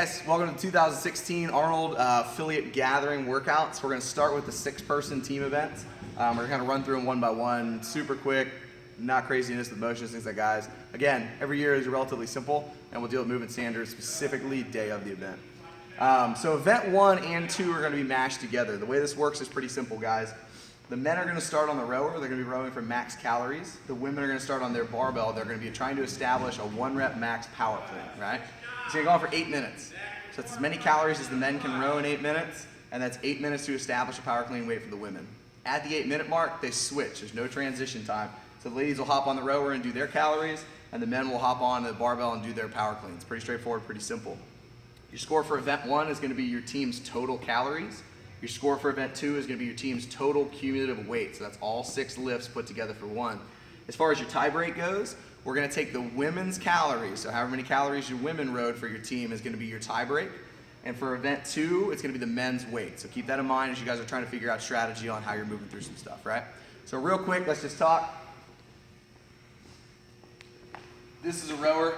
guys, welcome to 2016 Arnold Affiliate Gathering Workouts. We're going to start with the 6-person team events. We're going to kind of run through them one by one, super quick, not craziness with motions, things like that, guys. Again, every year is relatively simple, and we'll deal with movement standards specifically day of the event. So event 1 and 2 are going to be mashed together. The way this works is pretty simple, guys. The men are going to start on the rower. They're going to be rowing for max calories. The women are going to start on their barbell. They're going to be trying to establish a 1-rep max power clean, right? It's going to go on for 8 minutes. So it's as many calories as the men can row in 8 minutes, and that's 8 minutes to establish a power clean weight for the women. At the 8-minute mark, they switch. There's no transition time. So the ladies will hop on the rower and do their calories, and the men will hop on the barbell and do their power cleans. Pretty straightforward, pretty simple. Your score for event 1 is going to be your team's total calories. Your score for event 2 is going to be your team's total cumulative weight. So that's all 6 lifts put together for 1. As far as your tie break goes, we're going to take the women's calories. So however many calories your women rode for your team is going to be your tie break. And for event 2, it's going to be the men's weight. So keep that in mind as you guys are trying to figure out strategy on how you're moving through some stuff, right? So real quick, let's just talk. This is a rower.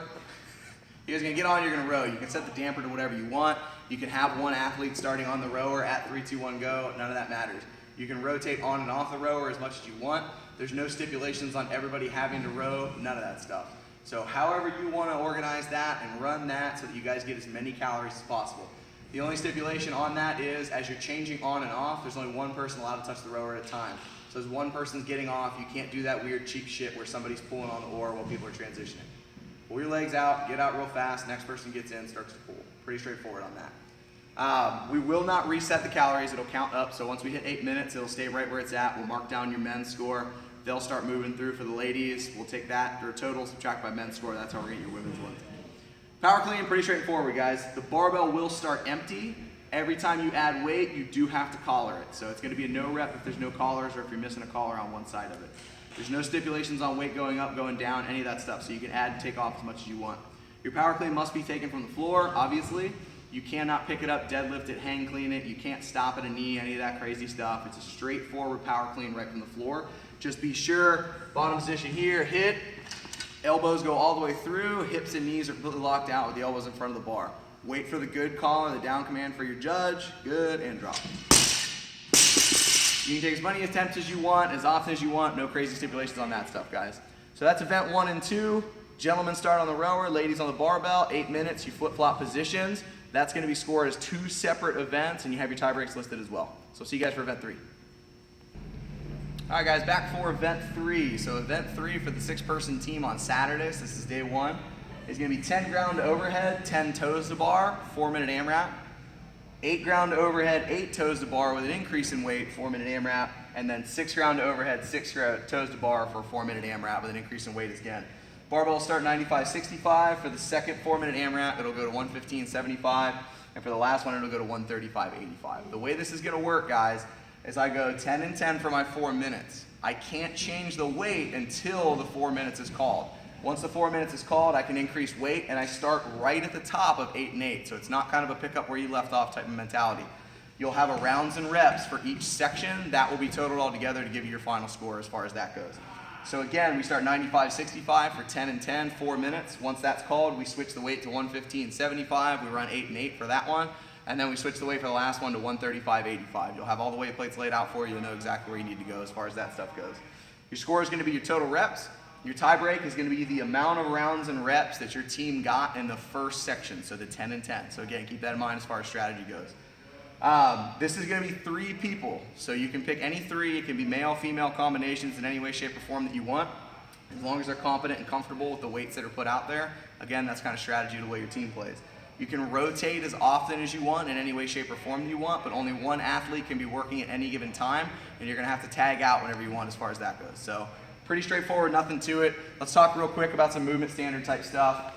You guys are going to get on, you're going to row. You can set the damper to whatever you want. You can have one athlete starting on the rower at 3, 2, 1, go. None of that matters. You can rotate on and off the rower as much as you want. There's no stipulations on everybody having to row, none of that stuff. So however you want to organize that and run that so that you guys get as many calories as possible. The only stipulation on that is as you're changing on and off, there's only one person allowed to touch the rower at a time. So as one person's getting off, you can't do that weird cheap shit where somebody's pulling on the oar while people are transitioning. Pull your legs out, get out real fast, next person gets in, starts to pull. Pretty straightforward on that. We will not reset the calories, it'll count up, so once we hit 8 minutes, it'll stay right where it's at. We'll mark down your men's score. They'll start moving through for the ladies. We'll take that, their total, subtract by men's score. That's how we're getting your women's ones. Power clean, pretty straightforward, guys. The barbell will start empty. Every time you add weight, you do have to collar it. So it's gonna be a no rep if there's no collars or if you're missing a collar on one side of it. There's no stipulations on weight going up, going down, any of that stuff. So you can add and take off as much as you want. Your power clean must be taken from the floor, obviously. You cannot pick it up, deadlift it, hang clean it. You can't stop at a knee, any of that crazy stuff. It's a straightforward power clean right from the floor. Just be sure, bottom position here, hit, elbows go all the way through, hips and knees are completely locked out with the elbows in front of the bar. Wait for the good call or the down command for your judge, good, and drop. You can take as many attempts as you want, as often as you want, no crazy stipulations on that stuff, guys. So that's event 1 and 2. Gentlemen start on the rower, ladies on the barbell, 8 minutes, you flip-flop positions. That's going to be scored as 2 separate events, and you have your tie breaks listed as well. So see you guys for event 3. All right, guys, back for event 3. So event 3 for the 6-person team on Saturdays, this is day 1, is going to be 10 ground to overhead, 10 toes to bar, 4-minute AMRAP. 8 ground to overhead, 8 toes to bar with an increase in weight, 4-minute AMRAP. And then 6 ground to overhead, 6 toes to bar for a 4-minute AMRAP with an increase in weight again. Barbell will start 95-65. For the second 4-minute AMRAP, it'll go to 115-75. And for the last one, it'll go to 135-85. The way this is going to work, guys, is I go 10 and 10 for my 4 minutes. I can't change the weight until the 4 minutes is called. Once the 4 minutes is called, I can increase weight, and I start right at the top of 8 and 8. So it's not kind of a pickup where you left off type of mentality. You'll have a rounds and reps for each section. That will be totaled all together to give you your final score as far as that goes. So again, we start 95-65 for 10 and 10, 4 minutes. Once that's called, we switch the weight to 115-75. We run 8 and 8 for that one. And then we switch the weight for the last one to 135-85. You'll have all the weight plates laid out for you. You'll know exactly where you need to go as far as that stuff goes. Your score is going to be your total reps. Your tie break is going to be the amount of rounds and reps that your team got in the first section, so the 10 and 10. So again, keep that in mind as far as strategy goes. This is going to be 3 people, so you can pick any 3. It can be male-female combinations in any way, shape, or form that you want, as long as they're competent and comfortable with the weights that are put out there. Again, that's kind of strategy of the way your team plays. You can rotate as often as you want in any way, shape, or form that you want, but only one athlete can be working at any given time, and you're going to have to tag out whenever you want as far as that goes. So pretty straightforward, nothing to it. Let's talk real quick about some movement standard type stuff.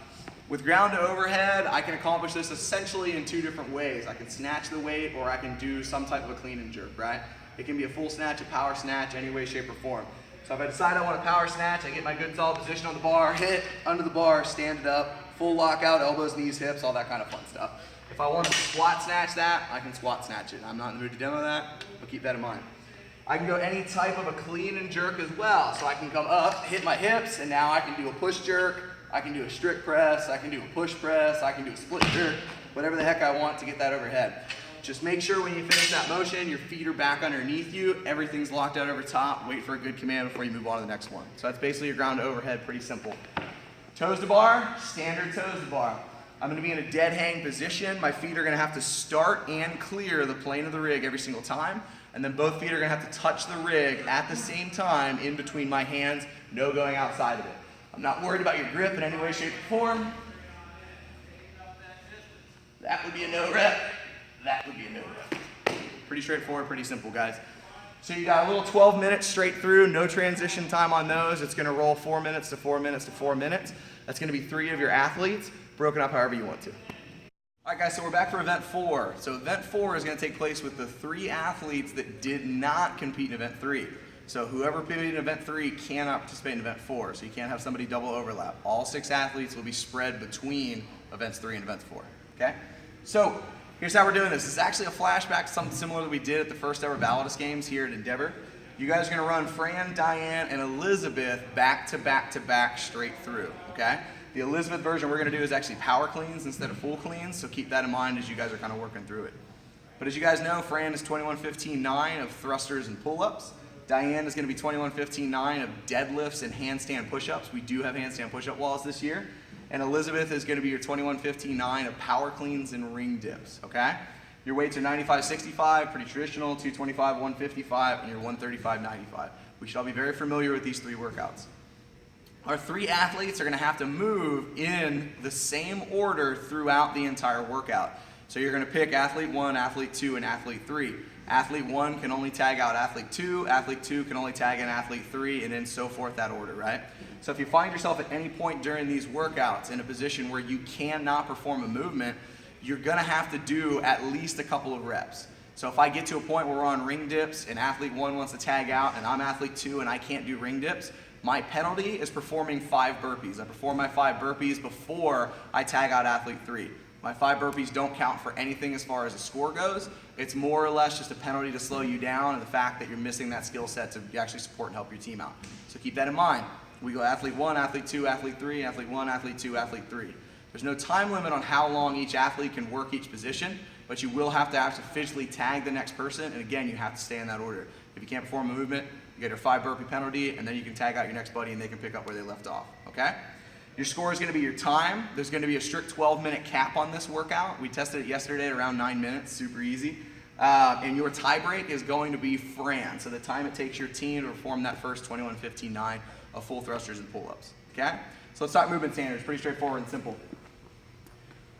With ground to overhead, I can accomplish this essentially in 2 different ways. I can snatch the weight, or I can do some type of a clean and jerk, right? It can be a full snatch, a power snatch, any way, shape, or form. So if I decide I want a power snatch, I get my good solid position on the bar, hit, under the bar, stand it up, full lockout, elbows, knees, hips, all that kind of fun stuff. If I want to squat snatch that, I can squat snatch it. I'm not in the mood to demo that, but keep that in mind. I can go any type of a clean and jerk as well. So I can come up, hit my hips, and now I can do a push jerk, I can do a strict press, I can do a push press, I can do a split jerk. whatever the heck I want to get that overhead. Just make sure when you finish that motion, your feet are back underneath you, everything's locked out over top, wait for a good command before you move on to the next one. So that's basically your ground to overhead, pretty simple. Toes to bar, standard toes to bar. I'm gonna be in a dead hang position. My feet are gonna have to start and clear the plane of the rig every single time, and then both feet are gonna have to touch the rig at the same time in between my hands, no going outside of it. I'm not worried about your grip in any way, shape, or form. That would be a no rep. That would be a no rep. Pretty straightforward, pretty simple, guys. So you got a little 12 minutes straight through, no transition time on those. It's gonna roll 4 minutes to 4 minutes to 4 minutes. That's gonna be 3 of your athletes, broken up however you want to. All right, guys, so we're back for event 4. So event 4 is gonna take place with the 3 athletes that did not compete in event 3. So whoever competed in event 3 cannot participate in event 4. So you can't have somebody double overlap. All 6 athletes will be spread between events 3 and events 4, okay? So here's how we're doing this. This is actually a flashback to something similar that we did at the first ever Validus Games here at Endeavor. You guys are gonna run Fran, Diane, and Elizabeth back to back to back straight through, okay? The Elizabeth version we're gonna do is actually power cleans instead of full cleans, so keep that in mind as you guys are kind of working through it. But as you guys know, Fran is 21-15-9 of thrusters and pull-ups. Diane is gonna be 21-15-9 of deadlifts and handstand push-ups. We do have handstand push-up walls this year. And Elizabeth is gonna be your 21-15-9 of power cleans and ring dips, okay? Your weights are 95-65, pretty traditional, 225-155, and your 135-95. We should all be very familiar with these 3 workouts. Our 3 athletes are gonna have to move in the same order throughout the entire workout. So you're gonna pick athlete 1, athlete 2, and athlete 3. Athlete 1 can only tag out athlete 2 can only tag in athlete 3, and then so forth that order, right? So if you find yourself at any point during these workouts in a position where you cannot perform a movement, you're gonna have to do at least a couple of reps. So if I get to a point where we're on ring dips and athlete 1 wants to tag out and I'm athlete 2 and I can't do ring dips, my penalty is performing 5 burpees. I perform my 5 burpees before I tag out athlete 3. My 5 burpees don't count for anything as far as the score goes. It's more or less just a penalty to slow you down and the fact that you're missing that skill set to actually support and help your team out. So keep that in mind. We go athlete 1, athlete 2, athlete 3, athlete 1, athlete 2, athlete 3. There's no time limit on how long each athlete can work each position, but you will have to physically tag the next person, and again, you have to stay in that order. If you can't perform a movement, you get your 5 burpee penalty, and then you can tag out your next buddy and they can pick up where they left off, okay? Your score is gonna be your time. There's gonna be a strict 12-minute cap on this workout. We tested it yesterday at around 9 minutes, super easy. And your tie break is going to be Fran, so the time it takes your team to perform that first 21-15-9 of full thrusters and pull-ups, okay? So let's talk movement standards, pretty straightforward and simple.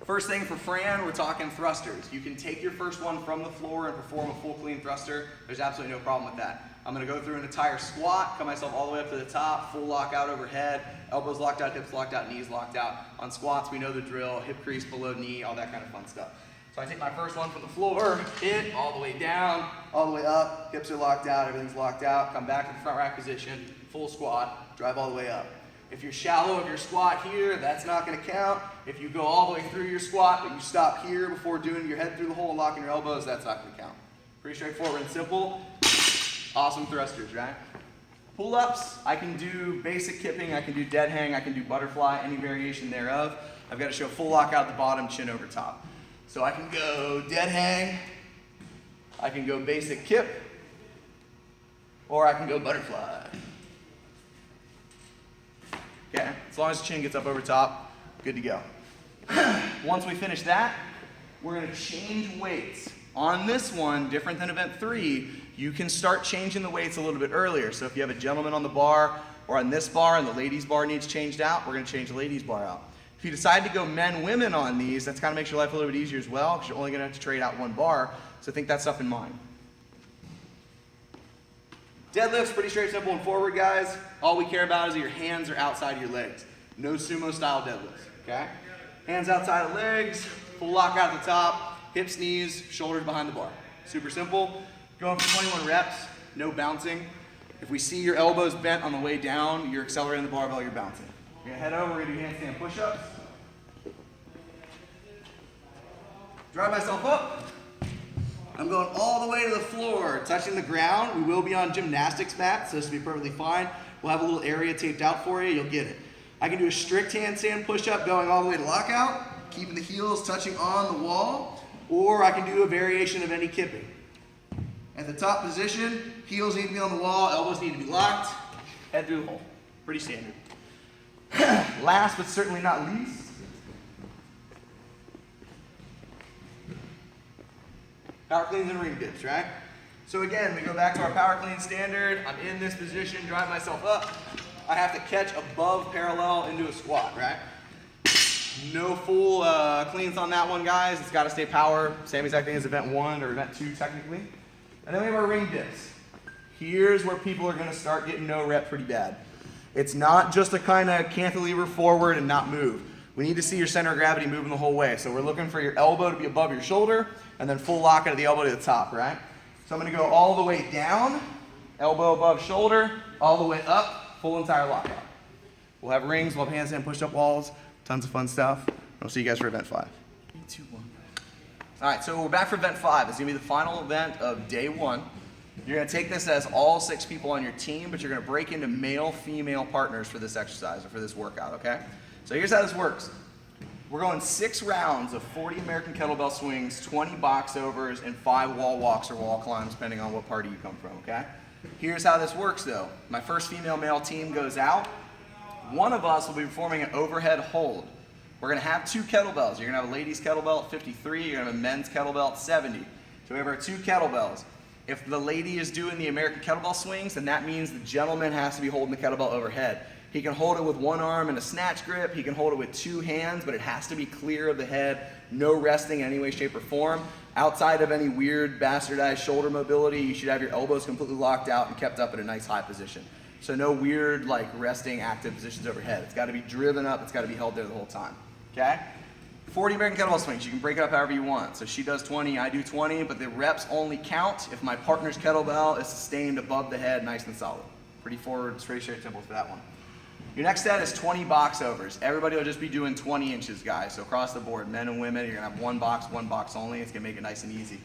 First thing for Fran, we're talking thrusters. You can take your first one from the floor and perform a full clean thruster. There's absolutely no problem with that. I'm gonna go through an entire squat, come myself all the way up to the top, full lockout overhead, elbows locked out, hips locked out, knees locked out. On squats, we know the drill, hip crease below knee, all that kind of fun stuff. So I take my first one from the floor, hit, all the way down, all the way up, hips are locked out, everything's locked out, come back to the front rack position, full squat, drive all the way up. If you're shallow of your squat here, that's not gonna count. If you go all the way through your squat, but you stop here before doing your head through the hole and locking your elbows, that's not gonna count. Pretty straightforward and simple. Awesome thrusters, right? Pull-ups, I can do basic kipping, I can do dead hang, I can do butterfly, any variation thereof. I've got to show full lockout at the bottom, chin over top. So I can go dead hang, I can go basic kip, or I can go butterfly. Okay, as long as the chin gets up over top, good to go. Once we finish that, we're gonna change weights. On this one, different than event 3, you can start changing the weights a little bit earlier. So if you have a gentleman on the bar or on this bar and the ladies bar needs changed out, we're gonna change the ladies bar out. If you decide to go men, women on these, that's kind of makes your life a little bit easier as well, because you're only gonna have to trade out 1 bar. So think that stuff in mind. Deadlifts, pretty straight, simple, and forward, guys. All we care about is that your hands are outside of your legs. No sumo style deadlifts, okay? Hands outside of legs, full lockout at the top, hips, knees, shoulders behind the bar. Super simple. Going for 21 reps, no bouncing. If we see your elbows bent on the way down, you're accelerating the barbell, you're bouncing. We're gonna head over, we're gonna do handstand push-ups. Drive myself up. I'm going all the way to the floor, touching the ground. We will be on gymnastics mat, so this will be perfectly fine. We'll have a little area taped out for you, you'll get it. I can do a strict handstand push-up going all the way to lockout, keeping the heels touching on the wall, or I can do a variation of any kipping. At the top position, heels need to be on the wall, elbows need to be locked, head through the hole. Pretty standard. Last but certainly not least, power cleans and ring dips, right? So again, we go back to our power clean standard. I'm in this position, drive myself up. I have to catch above parallel into a squat, right? No full cleans on that one, guys. It's got to stay power. Same exact thing as event 1 or event 2 technically. And then we have our ring dips. Here's where people are going to start getting no rep pretty bad. It's not just a kind of cantilever forward and not move. We need to see your center of gravity moving the whole way. So we're looking for your elbow to be above your shoulder and then full lock at the elbow to the top, right? So I'm going to go all the way down, elbow above shoulder, all the way up, full entire lockout. We'll have rings, we'll have handstand push-up walls, tons of fun stuff. I'll see you guys for event 5. 3, 2, 1. All right, so we're back for event 5. It's going to be the final event of day 1. You're going to take this as all 6 people on your team, but you're going to break into male-female partners for this exercise or for this workout, okay? So here's how this works. We're going 6 rounds of 40 American kettlebell swings, 20 box overs, and 5 wall walks or wall climbs, depending on what party you come from, okay? Here's how this works, though. My first female-male team goes out. One of us will be performing an overhead hold. We're going to have 2 kettlebells. You're going to have a ladies kettlebell at 53. You're going to have a men's kettlebell at 70. So we have our 2 kettlebells. If the lady is doing the American kettlebell swings, then that means the gentleman has to be holding the kettlebell overhead. He can hold it with one arm in a snatch grip. He can hold it with 2 hands, but it has to be clear of the head. No resting in any way, shape, or form. Outside of any weird bastardized shoulder mobility, you should have your elbows completely locked out and kept up at a nice high position. So no weird like resting active positions overhead. It's got to be driven up. It's got to be held there the whole time. Okay? 40 American kettlebell swings. You can break it up however you want. So she does 20, I do 20, but the reps only count if my partner's kettlebell is sustained above the head, nice and solid. Pretty forward, straight, simple for that one. Your next set is 20 box overs. Everybody will just be doing 20 inches, guys. So across the board, men and women, you're gonna have one box only. It's gonna make it nice and easy.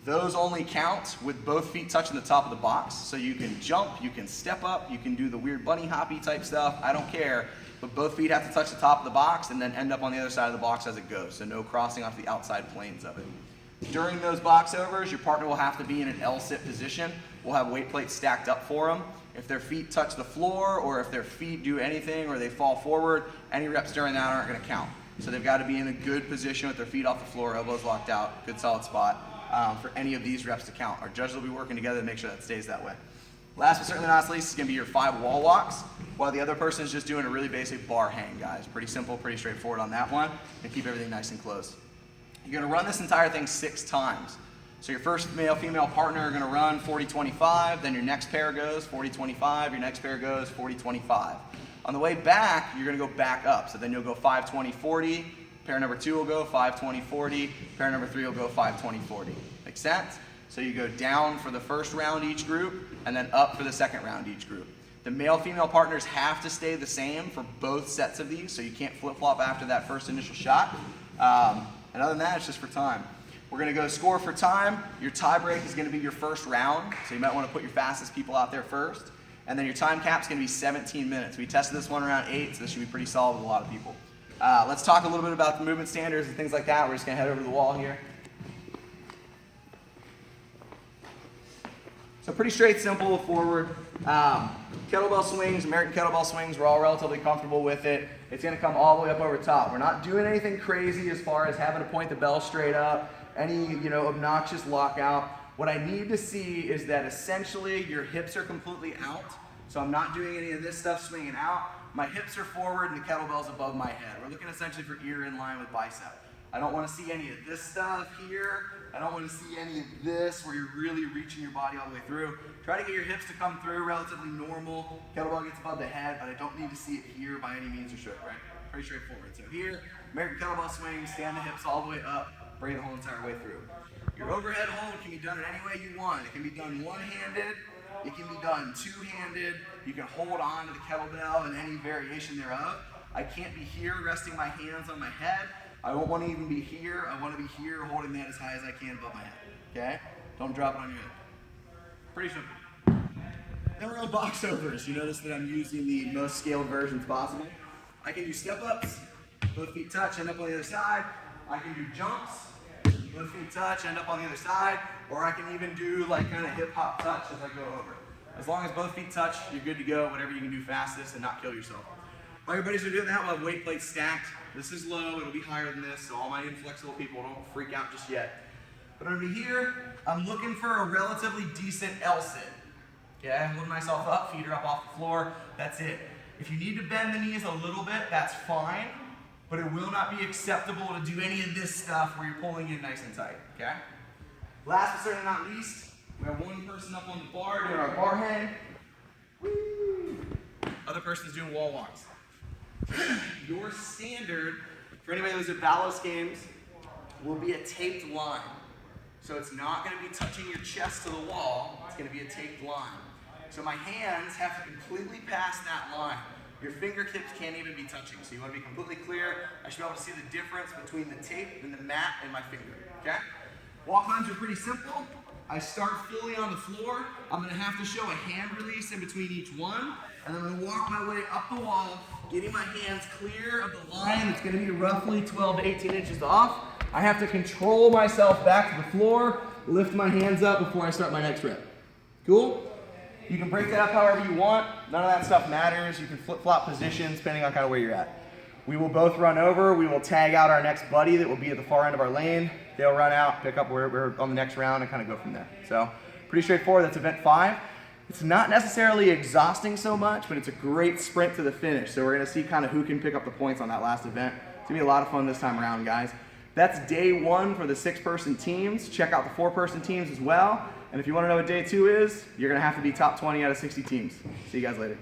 Those only count with both feet touching the top of the box. So you can jump, you can step up, you can do the weird bunny hoppy type stuff. I don't care. But both feet have to touch the top of the box and then end up on the other side of the box as it goes. So no crossing off the outside planes of it. During those box overs, your partner will have to be in an L-sit position. We'll have weight plates stacked up for them. If their feet touch the floor or if their feet do anything or they fall forward, any reps during that aren't going to count. So they've got to be in a good position with their feet off the floor, elbows locked out, good solid spot for any of these reps to count. Our judges will be working together to make sure that stays that way. Last but certainly not least is going to be your 5 wall walks, while the other person is just doing a really basic bar hang, guys. Pretty simple, pretty straightforward on that one, and keep everything nice and close. You're going to run this entire thing 6 times. So your first male-female partner are going to run 40-25, then your next pair goes 40-25, your next pair goes 40-25. On the way back, you're going to go back up. So then you'll go 5-20-40, pair number 2 will go 5-20-40, pair number 3 will go 5-20-40. Make sense? So you go down for the first round each group, and then up for the second round each group. The male-female partners have to stay the same for both sets of these, so you can't flip-flop after that first initial shot. And other than that, it's just for time. We're going to go score for time. Your tie break is going to be your first round, so you might want to put your fastest people out there first. And then your time cap is going to be 17 minutes. We tested this one around 8, so this should be pretty solid with a lot of people. Let's talk a little bit about the movement standards and things like that. We're just going to head over to the wall here. So pretty straight, simple, forward. Kettlebell swings, American kettlebell swings, we're all relatively comfortable with it. It's going to come all the way up over top. We're not doing anything crazy as far as having to point the bell straight up, any obnoxious lockout. What I need to see is that essentially your hips are completely out. So I'm not doing any of this stuff swinging out. My hips are forward and the kettlebell's above my head. We're looking essentially for ear in line with bicep. I don't want to see any of this stuff here. I don't want to see any of this where you're really reaching your body all the way through. Try to get your hips to come through relatively normal. Kettlebell gets above the head, but I don't need to see it here by any means or stroke, right? Pretty straightforward. So here, American kettlebell swing, stand the hips all the way up, bring the whole entire way through. Your overhead hold can be done in any way you want. It can be done one-handed. It can be done two-handed. You can hold on to the kettlebell in any variation thereof. I can't be here resting my hands on my head. I don't want to even be here. I want to be here holding that as high as I can above my head. Okay? Don't drop it on your head. Pretty simple. Then we're on box overs. You notice that I'm using the most scaled versions possible. I can do step ups, both feet touch, end up on the other side. I can do jumps, both feet touch, end up on the other side, or I can even do like kind of hip hop touch as I go over. As long as both feet touch, you're good to go, whatever you can do fastest and not kill yourself. While your buddies are doing that, we'll have weight plates stacked. This is low, it'll be higher than this, so all my inflexible people don't freak out just yet. But over here, I'm looking for a relatively decent L sit. Okay, I'm holding myself up, feet are up off the floor, that's it. If you need to bend the knees a little bit, that's fine, but it will not be acceptable to do any of this stuff where you're pulling in nice and tight, okay? Last but certainly not least, we have one person up on the bar doing our bar hang. Woo! Other person's doing wall walks. Your standard, for anybody who's at Valos games, will be a taped line. So it's not going to be touching your chest to the wall, it's going to be a taped line. So my hands have to completely pass that line. Your fingertips can't even be touching. So you want to be completely clear. I should be able to see the difference between the tape and the mat and my finger, okay? Walk lines are pretty simple. I start fully on the floor. I'm going to have to show a hand release in between each one. And I'm going to walk my way up the wall, getting my hands clear of the line. It's going to be roughly 12 to 18 inches off. I have to control myself back to the floor, lift my hands up before I start my next rep. Cool? You can break that up however you want. None of that stuff matters. You can flip-flop positions depending on kind of where you're at. We will both run over. We will tag out our next buddy that will be at the far end of our lane. They'll run out, pick up where we're on the next round, and kind of go from there. So pretty straightforward. That's event 5. It's not necessarily exhausting so much, but it's a great sprint to the finish. So we're going to see kind of who can pick up the points on that last event. It's going to be a lot of fun this time around, guys. That's day 1 for the 6-person teams. Check out the 4-person teams as well. And if you want to know what day 2 is, you're going to have to be top 20 out of 60 teams. See you guys later.